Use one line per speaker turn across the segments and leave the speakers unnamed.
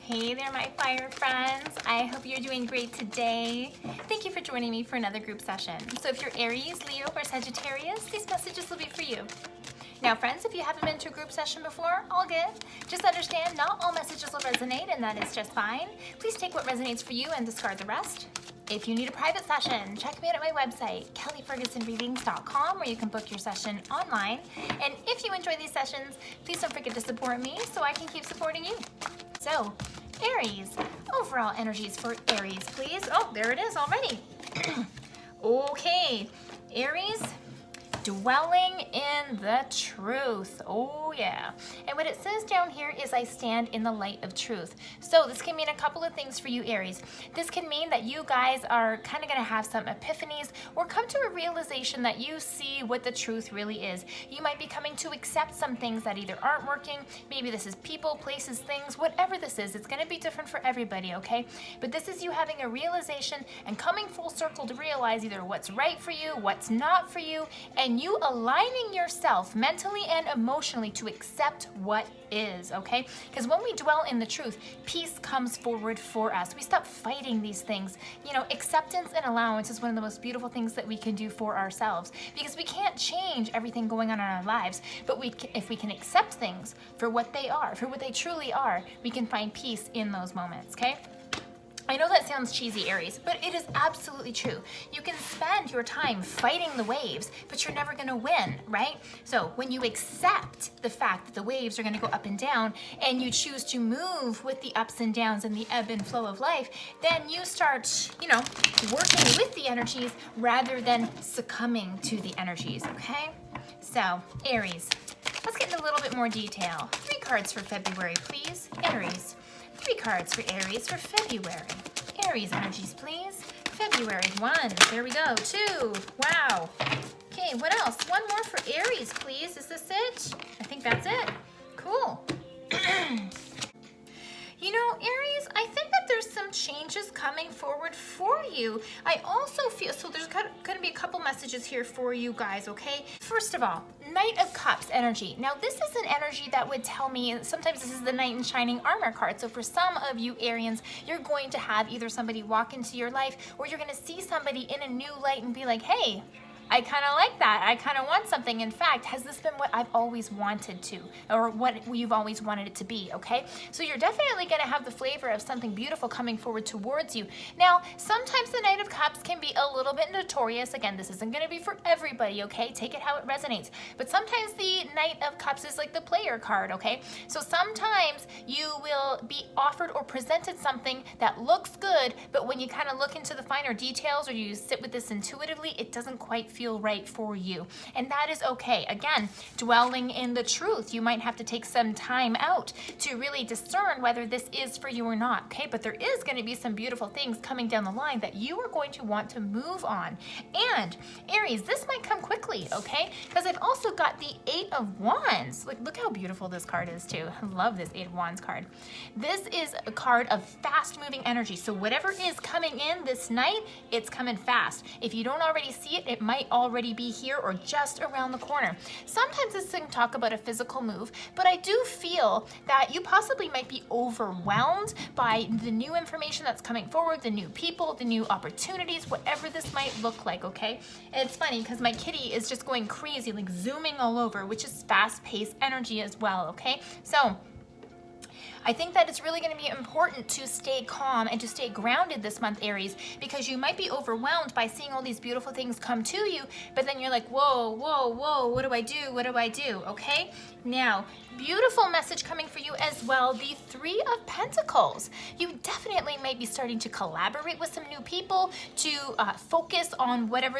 Hey there, my fire friends. I hope you're doing great today. Thank you for joining me for another group session. So if you're Aries, Leo, or Sagittarius, these messages will be for you. Now, friends, if you haven't been to a group session before, all good. Just understand not all messages will resonate, and that is just fine. Please take what resonates for you and discard the rest. If you need a private session, check me out at my website, kellyfergusonreadings.com, where you can book your session online. And if you enjoy these sessions, please don't forget to support me so I can keep supporting you. So, Aries, overall energies for Aries, please. Oh, there it is already. Okay, Aries, dwelling in the truth. Oh yeah. And what it says down here is I stand in the light of truth. So this can mean a couple of things for you, Aries. This can mean that you guys are kind of going to have some epiphanies or come to a realization that you see what the truth really is. You might be coming to accept some things that either aren't working. Maybe this is people, places, things, whatever this is. It's going to be different for everybody, okay? But this is you having a realization and coming full circle to realize either what's right for you, what's not for you, and you aligning yourself mentally and emotionally to accept what is, okay? Because when we dwell in the truth, peace comes forward for us. We stop fighting these things. You know, acceptance and allowance is one of the most beautiful things that we can do for ourselves, because we can't change everything going on in our lives, but if we can accept things for what they are, for what they truly are, we can find peace in those moments, okay? I know that sounds cheesy, Aries, but it is absolutely true. You can spend your time fighting the waves, but you're never gonna win, right? So when you accept the fact that the waves are gonna go up and down, and you choose to move with the ups and downs and the ebb and flow of life, then you start, you know, working with the energies rather than succumbing to the energies, okay? So, Aries, let's get into a little bit more detail. 3 cards for February, please. Aries. 3 cards for Aries for February. Aries energies, please. February, 1. There we go. 2. Wow. Okay, what else? 1 more for Aries, please. Is this it? I think that's it. Cool. You know, Aries, I think that there's some changes coming forward for you. I also feel, so there's going to be a couple messages here for you guys, okay? First of all, Knight of Cups energy. Now, this is an energy that would tell me, sometimes this is the Knight in Shining Armor card. So for some of you Arians, you're going to have either somebody walk into your life, or you're going to see somebody in a new light and be like, hey, I kind of like that. I kind of want something. In fact, has this been what I've always wanted to, or what you've always wanted it to be, okay? So you're definitely going to have the flavor of something beautiful coming forward towards you. Now, sometimes the Knight of Cups can be a little bit notorious. Again, this isn't going to be for everybody, okay? Take it how it resonates. But sometimes the Knight of Cups is like the player card, okay? So sometimes you will be offered or presented something that looks good, but when you kind of look into the finer details or you sit with this intuitively, it doesn't quite feel right for you. And that is okay. Again, dwelling in the truth, you might have to take some time out to really discern whether this is for you or not, okay? But there is going to be some beautiful things coming down the line that you are going to want to move on. And Aries, this might come quickly, okay? Because I've also got the 8 of Wands. Like, look how beautiful this card is too. I love this 8 of Wands card. This is a card of fast moving energy. So whatever is coming in this night, it's coming fast. If you don't already see it, it might already be here or just around the corner. Sometimes this can talk about a physical move, but I do feel that you possibly might be overwhelmed by the new information that's coming forward, the new people, the new opportunities, whatever this might look like, okay? And it's funny because my kitty is just going crazy, like zooming all over, which is fast-paced energy as well, okay? So I think that it's really going to be important to stay calm and to stay grounded this month, Aries, because you might be overwhelmed by seeing all these beautiful things come to you, but then you're like, whoa, whoa, whoa, what do I do? What do I do? Okay? Now, beautiful message coming for you as well, the 3 of Pentacles. You definitely might be starting to collaborate with some new people to focus on whatever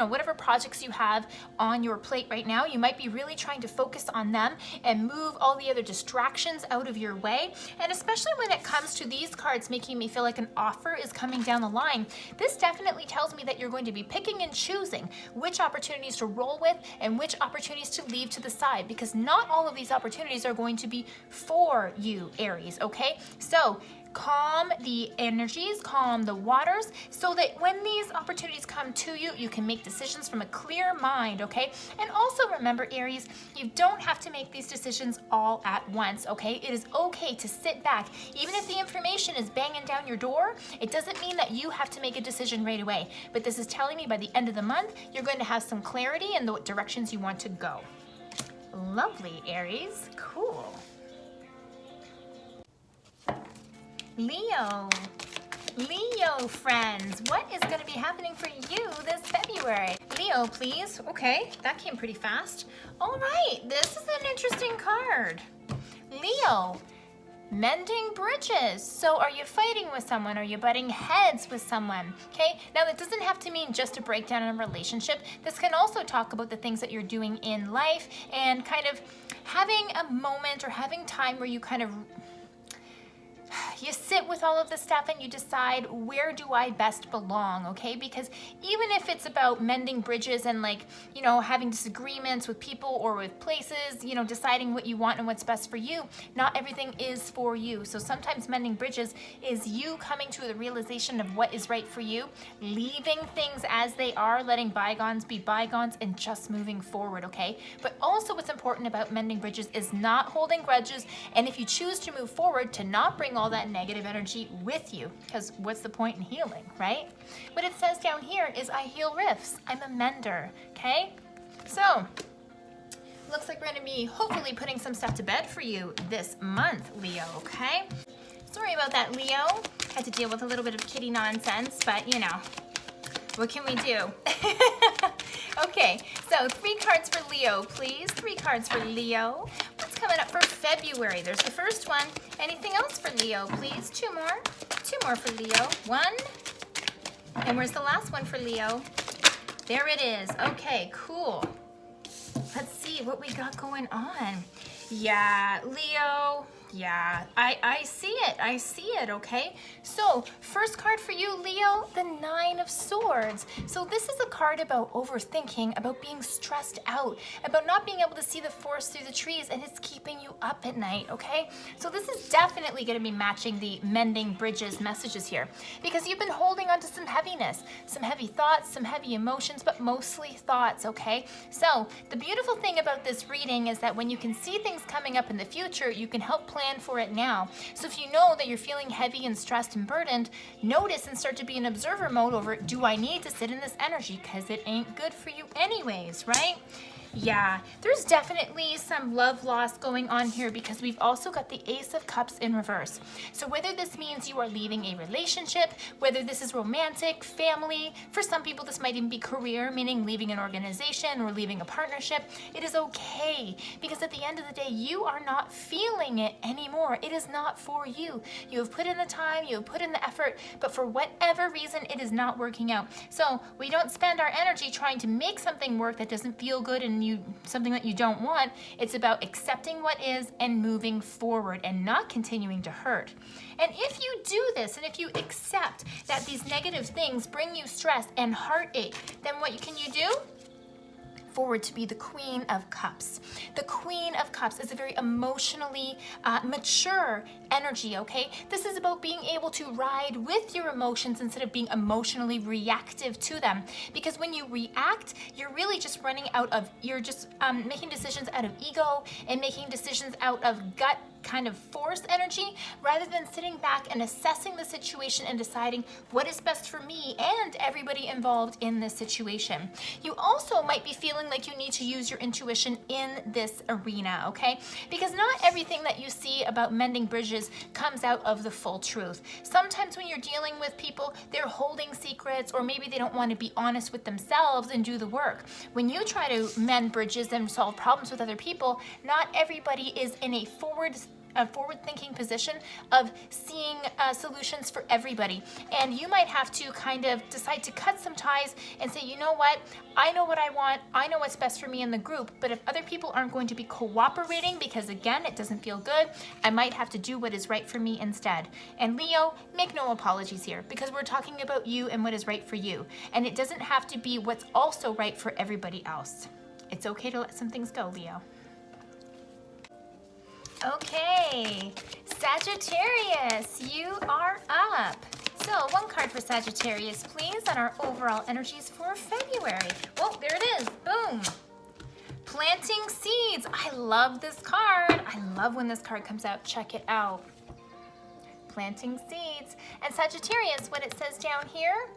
whatever projects you have on your plate right now. You might be really trying to focus on them and move all the other distractions out of your way. And especially when it comes to these cards making me feel like an offer is coming down the line, this definitely tells me that you're going to be picking and choosing which opportunities to roll with and which opportunities to leave to the side, because not all of these opportunities are going to be for you, Aries, okay? So calm the energies, calm the waters, so that when these opportunities come to you, you can make decisions from a clear mind, okay? And also remember, Aries, you don't have to make these decisions all at once, okay? It is okay to sit back. Even if the information is banging down your door, it doesn't mean that you have to make a decision right away. But this is telling me by the end of the month, you're going to have some clarity in the directions you want to go. Lovely, Aries. Cool. Leo. Leo friends, what is going to be happening for you this February? Leo, please. Okay, that came pretty fast. All right, this is an interesting card. Leo, mending bridges. So are you fighting with someone? Are you butting heads with someone? Okay, now that doesn't have to mean just a breakdown in a relationship. This can also talk about the things that you're doing in life and kind of having a moment or having time where you kind of you sit with all of this stuff and you decide, where do I best belong, okay? Because even if it's about mending bridges and like, you know, having disagreements with people or with places, you know, deciding what you want and what's best for you, not everything is for you. So sometimes mending bridges is you coming to the realization of what is right for you, leaving things as they are, letting bygones be bygones, and just moving forward, okay? But also what's important about mending bridges is not holding grudges, and if you choose to move forward, to not bring all that negative energy with you, because what's the point in healing, right? What it says down here is, I heal rifts. I'm a mender, okay? So, looks like we're going to be hopefully putting some stuff to bed for you this month, Leo, okay? Sorry about that, Leo. Had to deal with a little bit of kitty nonsense, but you know, what can we do? Okay, so 3 cards for Leo, please. 3 cards for Leo. What's coming up for February? There's the first one. Anything else for Leo, please? 2 more. 2 more for Leo. 1. And where's the last one for Leo? There it is. Okay, cool. Let's see what we got going on. Yeah, Leo. Yeah, I see it. I see it, okay? So, first card for you, Leo, the 9 of Swords. So this is a card about overthinking, about being stressed out, about not being able to see the forest through the trees, and it's keeping you up at night, okay? So this is definitely going to be matching the mending bridges messages here, because you've been holding on to some heaviness, some heavy thoughts, some heavy emotions, but mostly thoughts, okay? So the beautiful thing about this reading is that when you can see things coming up in the future, you can help plan for it now. So if you know that you're feeling heavy and stressed and burdened, notice and start to be in observer mode over, do I need to sit in this energy? Because it ain't good for you anyways, right? Yeah, there's definitely some love loss going on here, because we've also got the Ace of Cups in reverse. So whether this means you are leaving a relationship, whether this is romantic, family, for some people this might even be career, meaning leaving an organization or leaving a partnership, it is okay, because at the end of the day, you are not feeling it anymore. It is not for you. You have put in the time, you have put in the effort, but for whatever reason, it is not working out. So we don't spend our energy trying to make something work that doesn't feel good and something that you don't want. It's about accepting what is and moving forward and not continuing to hurt. And if you do this, and if you accept that these negative things bring you stress and heartache, then what can you do? Forward to be the Queen of Cups. The Queen of Cups is a very emotionally mature energy, okay? This is about being able to ride with your emotions instead of being emotionally reactive to them. Because when you react, you're really just you're just making decisions out of ego and making decisions out of gut kind of force energy, rather than sitting back and assessing the situation and deciding what is best for me and everybody involved in this situation. You also might be feeling like you need to use your intuition in this arena, okay? Because not everything that you see about mending bridges comes out of the full truth. Sometimes when you're dealing with people, they're holding secrets, or maybe they don't want to be honest with themselves and do the work. When you try to mend bridges and solve problems with other people, not everybody is in a forward-thinking position of seeing solutions for everybody. And you might have to kind of decide to cut some ties and say, you know what, I know what I want, I know what's best for me in the group, but if other people aren't going to be cooperating, because again, it doesn't feel good, I might have to do what is right for me instead. And Leo, make no apologies here, because we're talking about you and what is right for you. And it doesn't have to be what's also right for everybody else. It's okay to let some things go, Leo. Okay, Sagittarius, you are up. So one card for Sagittarius, please, on our overall energies for February. Oh, there it is. Boom. Planting seeds. I love this card. I love when this card comes out. Check it out. Planting seeds. And Sagittarius, what it says down here,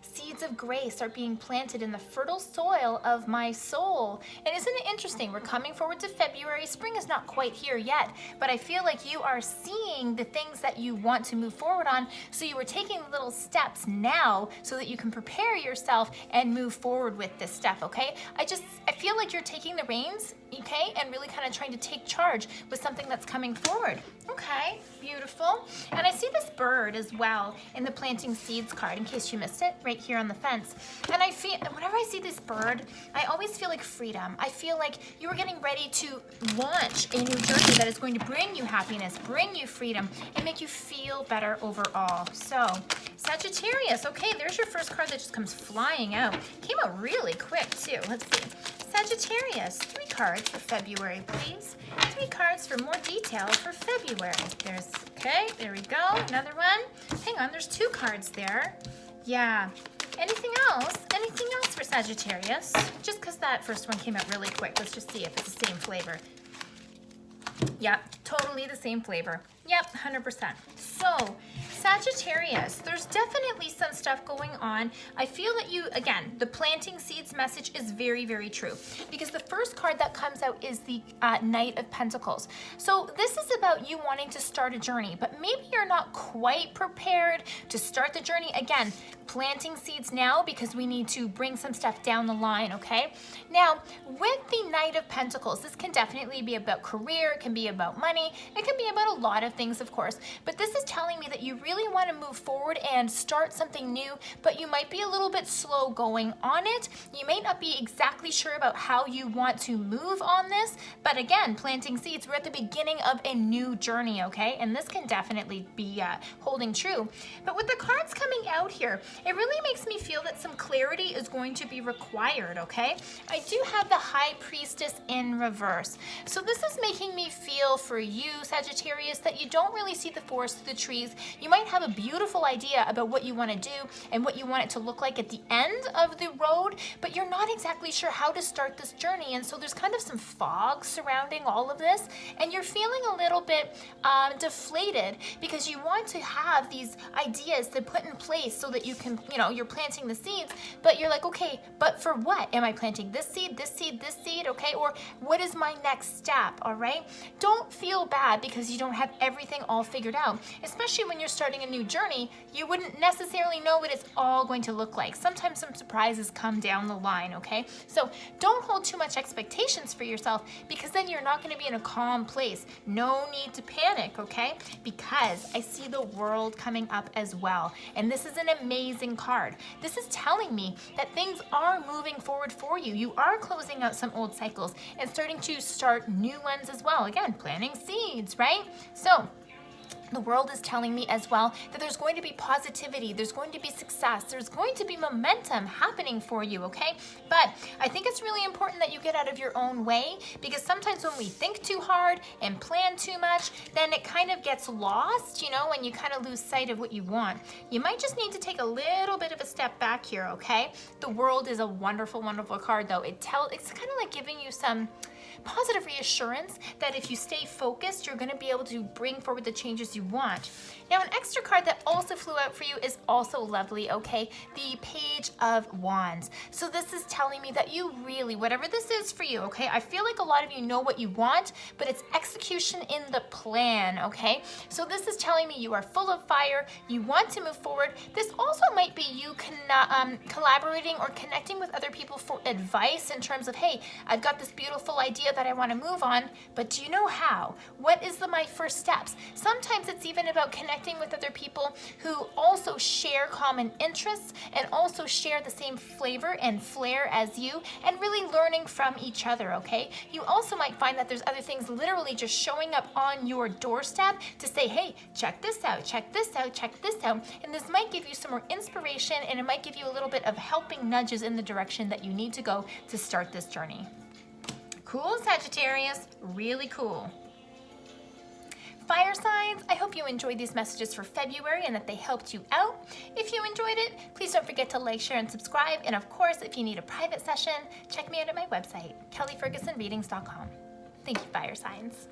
seeds of grace are being planted in the fertile soil of my soul. And isn't it interesting? We're coming forward to February. Spring is not quite here yet, but I feel like you are seeing the things that you want to move forward on. So you are taking little steps now so that you can prepare yourself and move forward with this stuff, okay? I feel like you're taking the reins, okay, and really kind of trying to take charge with something that's coming forward. Okay, beautiful. And I see this bird as well in the planting seeds card, in case you missed it, right here on the fence. And I feel, whenever I see this bird, I always feel like freedom. I feel like you are getting ready to launch a new journey that is going to bring you happiness, bring you freedom, and make you feel better overall. So, Sagittarius, okay, there's your first card that just comes flying out. Came out really quick too. Let's see. Sagittarius, 3 cards for February, please. 3 cards for more detail for February. Okay, there we go. Another one. Hang on, there's 2 cards there. Yeah. Anything else? Anything else for Sagittarius? Just because that first one came out really quick. Let's just see if it's the same flavor. Yep, totally the same flavor. Yep, 100%. So, Sagittarius, there's definitely some stuff going on. I feel that you, again, the planting seeds message is very, very true. Because the first card that comes out is the Knight of Pentacles. So this is about you wanting to start a journey, but maybe you're not quite prepared to start the journey. Again, planting seeds now because we need to bring some stuff down the line, okay? Now, with the Knight of Pentacles, this can definitely be about career, it can be about money, it can be about a lot of things, of course. But this is telling me that you really want to move forward and start something new, but you might be a little bit slow going on it. You may not be exactly sure about how you want to move on this, but again, planting seeds, we're at the beginning of a new journey, okay? And this can definitely be holding true. But with the cards coming out here, it really makes me feel that some clarity is going to be required, okay? I do have the High Priestess in reverse. So this is making me feel for you, Sagittarius, that you don't really see the forest through the trees. You might have a beautiful idea about what you want to do and what you want it to look like at the end of the road, but you're not exactly sure how to start this journey. And so there's kind of some fog surrounding all of this, and you're feeling a little bit deflated because you want to have these ideas to put in place so that you can, you know, you're planting the seeds, but you're like, okay, but for what? Am I planting this seed, this seed, this seed, okay? Or what is my next step, all right? Don't feel bad because you don't have everything all figured out, especially when you're starting a new journey. You wouldn't necessarily know what it's all going to look like. Sometimes some surprises come down the line, okay? So don't hold too much expectations for yourself because then you're not going to be in a calm place. No need to panic, okay? Because I see the World coming up as well. And this is an amazing card. This is telling me that things are moving forward for you. You are closing out some old cycles and starting to start new ones as well. Again, planting seeds, right? So the World is telling me as well that there's going to be positivity, there's going to be success, there's going to be momentum happening for you, okay? But I think it's really important that you get out of your own way, because sometimes when we think too hard and plan too much, then it kind of gets lost, you know, and you kind of lose sight of what you want. You might just need to take a little bit of a step back here, okay? The World is a wonderful, wonderful card though. It's kind of like giving you some positive reassurance that if you stay focused, you're going to be able to bring forward the changes you want. Now, an extra card that also flew out for you is also lovely, okay? The Page of Wands. So this is telling me that you really, whatever this is for you, okay? I feel like a lot of you know what you want, but it's execution in the plan, okay? So this is telling me you are full of fire, you want to move forward. This also might be you collaborating or connecting with other people for advice in terms of, hey, I've got this beautiful idea that I want to move on, but do you know how? What is my first steps? Sometimes it's even about connecting with other people who also share common interests and also share the same flavor and flair as you, and really learning from each other, okay? You also might find that there's other things literally just showing up on your doorstep to say, hey, check this out, check this out, check this out. And this might give you some more inspiration, and it might give you a little bit of helping nudges in the direction that you need to go to start this journey. Cool, Sagittarius, really cool. Fire sign, signs, I hope you enjoyed these messages for February and that they helped you out. If you enjoyed it, please don't forget to like, share, and subscribe. And of course, if you need a private session, check me out at my website, kellyfergusonreadings.com. Thank you, fire signs.